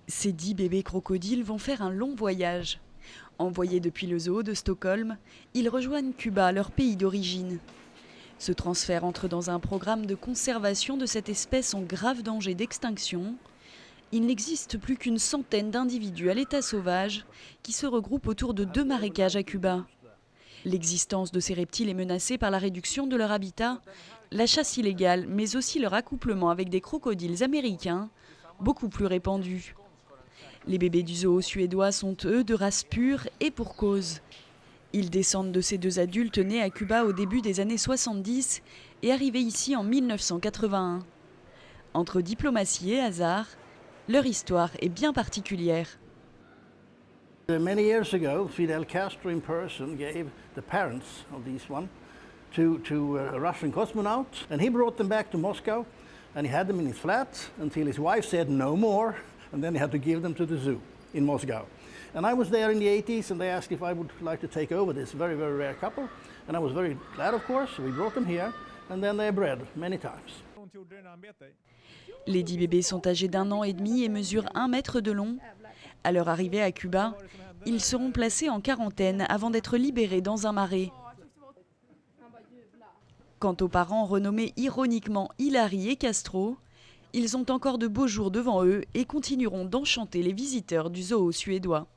Ces 10 bébés crocodiles vont faire un long voyage. Envoyés depuis le zoo de Stockholm, ils rejoignent Cuba, leur pays d'origine. Ce transfert entre dans un programme de conservation de cette espèce en grave danger d'extinction. Il n'existe plus qu'une centaine d'individus à l'état sauvage qui se regroupent autour de 2 marécages à Cuba. L'existence de ces reptiles est menacée par la réduction de leur habitat, la chasse illégale, mais aussi leur accouplement avec des crocodiles américains, beaucoup plus répandus. Les bébés du zoo suédois sont eux de race pure et pour cause. Ils descendent de ces 2 adultes nés à Cuba au début des années 70 et arrivés ici en 1981. Entre diplomatie et hasard, leur histoire est bien particulière. Many years ago, Fidel Castro in person gave the parents of these one to a Russian cosmonaut, and he brought them back to Moscow, and he had them in his flat until his wife said no more, and then he had to give them to the zoo in Moscow. And I was there in the 80s, and they asked if I would like to take over this very, very rare couple, and I was very glad, of course. We brought them here, and then they bred many times. Les 10 bébés sont âgés d'1 an et demi et mesurent 1 mètre de long. À leur arrivée à Cuba, ils seront placés en quarantaine avant d'être libérés dans un marais. Quant aux parents renommés ironiquement Hilary et Castro, ils ont encore de beaux jours devant eux et continueront d'enchanter les visiteurs du zoo suédois.